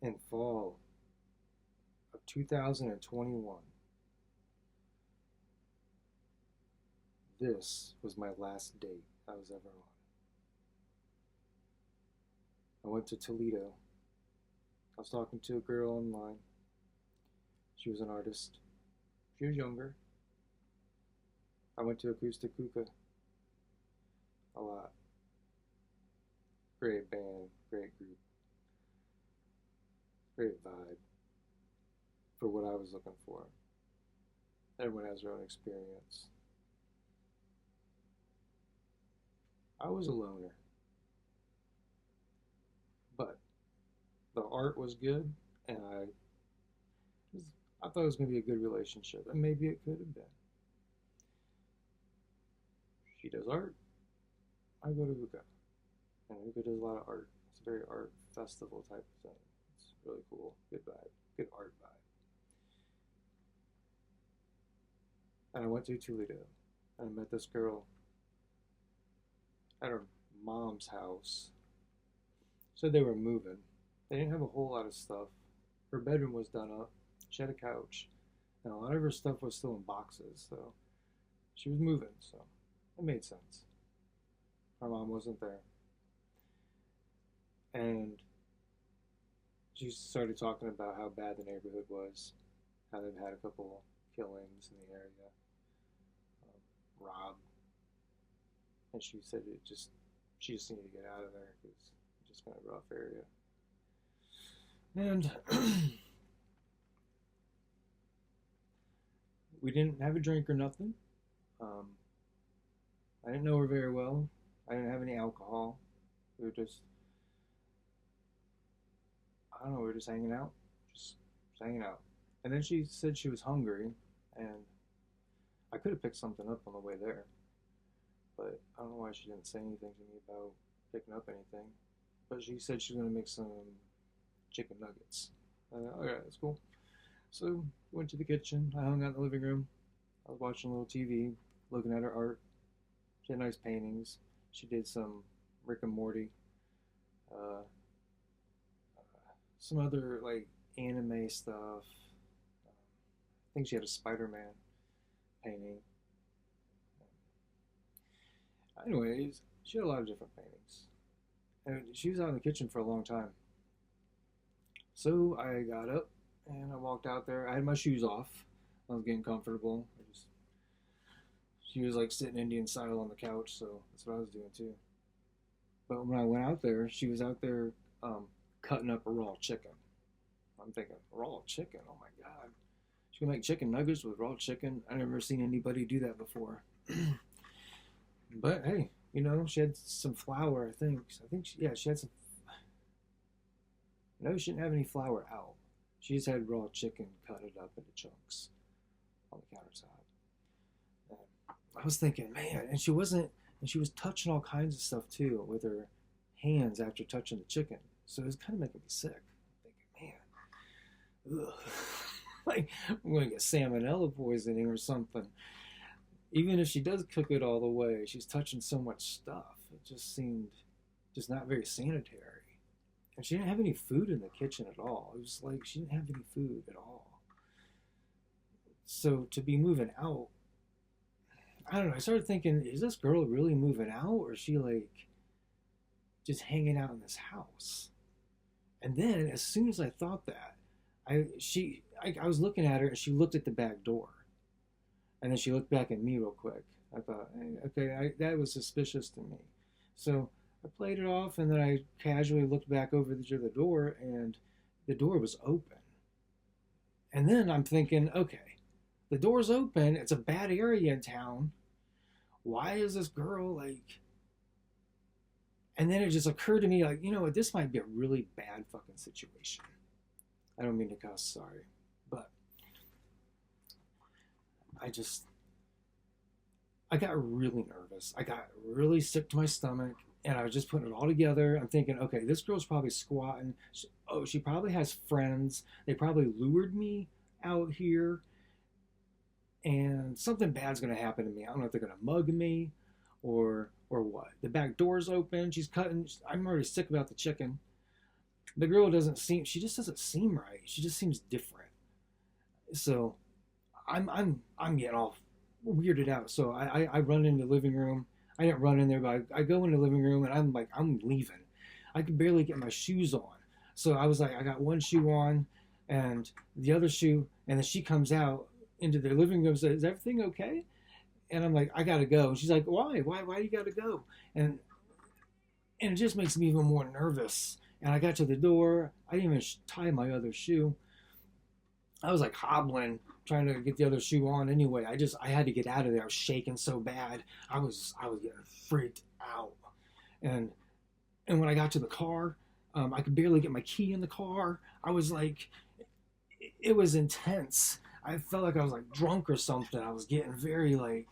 in fall of 2021. This was my last date I was ever on. I went to Toledo. I was talking to a girl online. She was an artist. She was younger. I went to Acoustic Hookah a lot. Great band, great group, great vibe for what I was looking for. Everyone has their own experience. I was a loner, but the art was good, and I thought it was going to be a good relationship, and maybe it could have been. She does art, I go to hookah, and hookah does a lot of art. It's a very art festival type of thing. It's really cool, good vibe, good art vibe. And I went to Toledo, and I met this girl at her mom's house. So they were moving. They didn't have a whole lot of stuff. Her bedroom was done up. She had a couch, and a lot of her stuff was still in boxes. So she was moving. So it made sense. Her mom wasn't there, and she started talking about how bad the neighborhood was, how they've had a couple killings in the area, robbed, and she said she just needed to get out of there because it's just kind of a rough area. And we didn't have a drink or nothing. Um, I didn't know her very well. I didn't have any alcohol. We were just, I don't know, we were just hanging out. Just hanging out. And then she said she was hungry, and I could have picked something up on the way there. But I don't know why she didn't say anything to me about picking up anything. But she said she was going to make some chicken nuggets. Alright, that's cool. So, went to the kitchen. I hung out in the living room. I was watching a little TV, looking at her art. She had nice paintings. She did some Rick and Morty, uh, some other like anime stuff. I think she had a Spider-Man painting. Anyways, she had a lot of different paintings, and she was out in the kitchen for a long time. So I got up and I walked out there. I had my shoes off. I was getting comfortable. She was like sitting Indian style on the couch, so that's what I was doing too. But when I went out there, she was out there cutting up a raw chicken. I'm thinking, raw chicken? Oh my god. She's gonna make chicken nuggets with raw chicken. I never seen anybody do that before. But hey, she had some flour, I think. Yeah, she had some. No, she didn't have any flour out. She just had raw chicken, cut it up into chunks on the countertop. And I was thinking, man, and she was touching all kinds of stuff too with her hands after touching the chicken. So it was kind of making me sick. I'm thinking, man, ugh. Like, I'm going to get salmonella poisoning or something. Even if she does cook it all the way, she's touching so much stuff. It just seemed just not very sanitary. And she didn't have any food in the kitchen at all. It was like she didn't have any food at all. So to be moving out, I don't know. I started thinking, is this girl really moving out, or is she like just hanging out in this house? And then as soon as I thought that, I was looking at her, and she looked at the back door. And then she looked back at me real quick. I thought, hey, okay, that was suspicious to me. So I played it off, and then I casually looked back over to the door, and the door was open. And then I'm thinking, okay, the door's open. It's a bad area in town. Why is this girl like... And then it just occurred to me, like, you know what, this might be a really bad fucking situation. I don't mean to cuss, sorry. But I got really nervous. I got really sick to my stomach, and I was just putting it all together. I'm thinking, okay, this girl's probably squatting. She probably has friends. They probably lured me out here, and something bad's going to happen to me. I don't know if they're going to mug me or what. The back door's open. She's cutting. I'm already sick about the chicken. The girl doesn't seem, she just doesn't seem right. She just seems different. So I'm getting all weirded out. So I run into the living room. I didn't run in there, but I go into the living room and I'm like, I'm leaving. I could barely get my shoes on. So I was like, I got one shoe on and the other shoe, and then she comes out into the living room and says, is everything okay? And I'm like, I gotta go. And she's like, why? Why do you gotta go? And and it just makes me even more nervous. And I got to the door. I didn't even tie my other shoe. I was like hobbling, trying to get the other shoe on. Anyway, I had to get out of there. I was shaking so bad. I was getting freaked out. And and when I got to the car, I could barely get my key in the car. I was like, it was intense. I felt like I was like drunk or something. I was getting very like,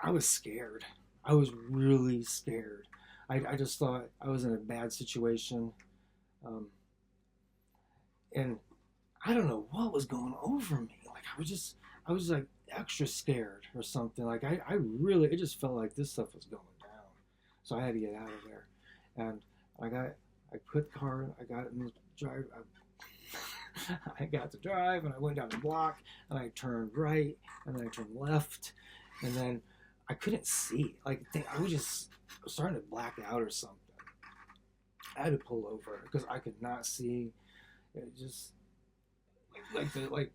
I was scared. I was really scared. I just thought I was in a bad situation. Um, and I don't know what was going over me. Like I was like extra scared or something. Like I really, it just felt like this stuff was going down. So I had to get out of there. And I got, I put the car, I got it in the drive. I got to drive and I went down the block and I turned right and then I turned left and then I couldn't see. Like I was just starting to black out or something. I had to pull over because I could not see. It just like the like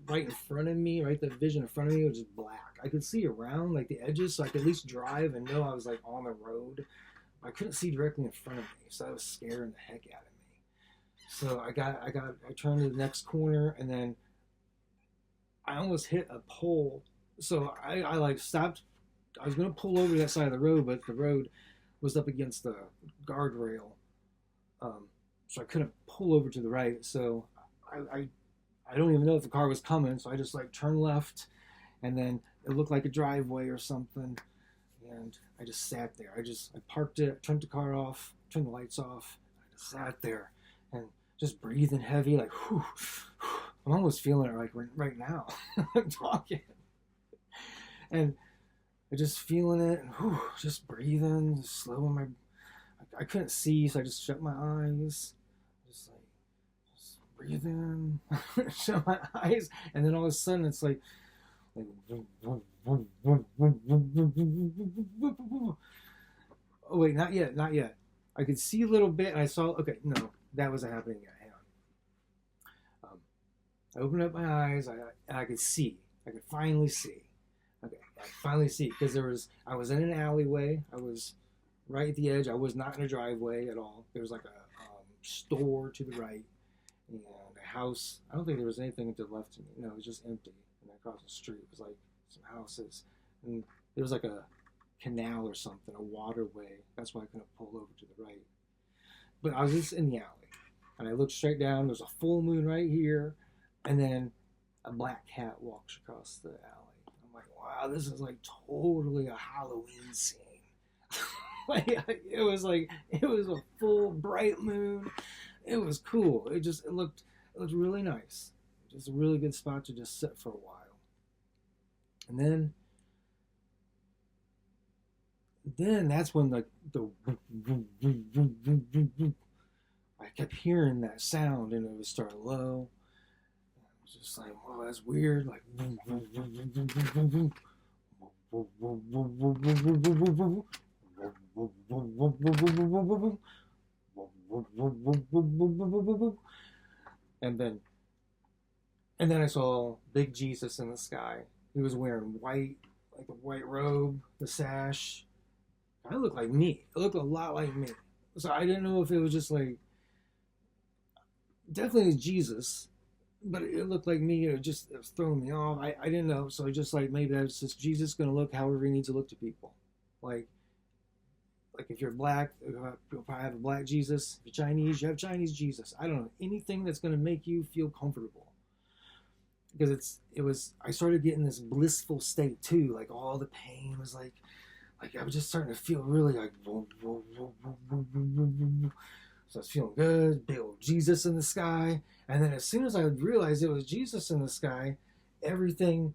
right in front of me, right, the vision in front of me was just black. I could see around like the edges, so I could at least drive and know I was like on the road. I couldn't see directly in front of me, so that was scaring the heck out of me. So I turned to the next corner and then I almost hit a pole. So I like stopped. I was gonna pull over that side of the road, but the road was up against the guardrail, so I couldn't pull over to the right. So I, I I don't even know if the car was coming, so I just like turned left, and then it looked like a driveway or something, and I just sat there. I parked it, turned the car off, turned the lights off. I just sat there and just breathing heavy, like whew, whew. I'm almost feeling it like right now. I'm talking, and I just feeling it, and whew, just breathing, just slowing my. I couldn't see, so I just shut my eyes, just like just breathe in, shut my eyes, and then all of a sudden it's like oh wait, not yet, not yet. I could see a little bit, and I saw. Okay, no, that wasn't happening yet. Hang on. I opened up my eyes, and I could see. I could finally see. Okay, I could finally see because I was in an alleyway. I was right at the edge. I was not in a driveway at all. There was like a store to the right and a house. I don't think there was anything to the left of me. No, it was just empty. And across the street was like some houses. And there was like a canal or something, a waterway. That's why I couldn't pull over to the right. But I was just in the alley. And I looked straight down. There's a full moon right here. And then a black cat walks across the alley. I'm like, wow, this is like totally a Halloween scene. Like it was a full bright moon. It was cool. It looked really nice. Just a really good spot to just sit for a while. And then that's when the I kept hearing that sound and it would start low. It was just like, oh, that's weird. Like and then and then I saw big Jesus in the sky. He was wearing white, like a white robe, the sash. I looked like me. It looked a lot like me. So I didn't know if it was just like definitely Jesus, but it looked like me. It was throwing me off. I didn't know. So I just like maybe that's just Jesus gonna look however he needs to look to people. Like if you're black, you'll probably have a black Jesus. If you're Chinese, you have Chinese Jesus. I don't know, anything that's going to make you feel comfortable. Because I started getting this blissful state too. Like all the pain was like I was just starting to feel really like, whoa, whoa, whoa, whoa, whoa, whoa, whoa. So I was feeling good, big old Jesus in the sky. And then as soon as I realized it was Jesus in the sky, everything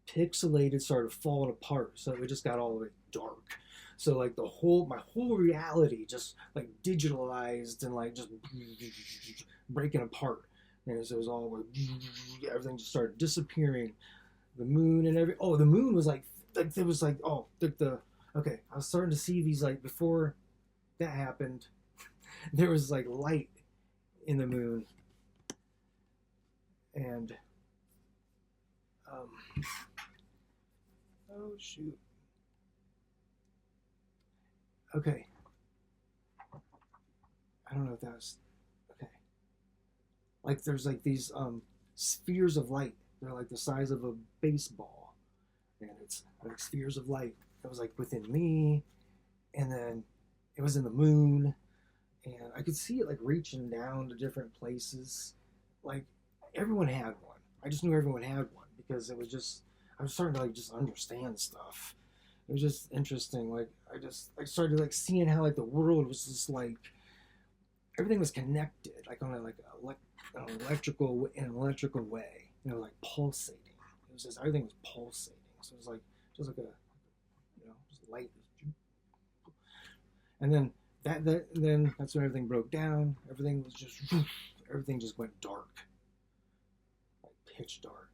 pixelated started falling apart. So it just got all the way dark. So like my whole reality just like digitalized and like just breaking apart. And so it was all like everything just started disappearing. The moon and the moon was like it was like the okay. I was starting to see these like before that happened. There was like light in the moon, and um, oh shoot. Okay, I don't know if that was okay. Like there's like these spheres of light. They're like the size of a baseball, and it's like spheres of light that was like within me, and then it was in the moon, and I could see it like reaching down to different places. Like everyone had one. I just knew everyone had one because it was just I was starting to like just understand stuff. It was just interesting. Like I started like seeing how like the world was just like everything was connected, like on a like an electrical way. Like pulsating. It was just everything was pulsating. So it was like just like a just light. And then then that's when everything broke down. Everything was just everything just went dark, like pitch dark.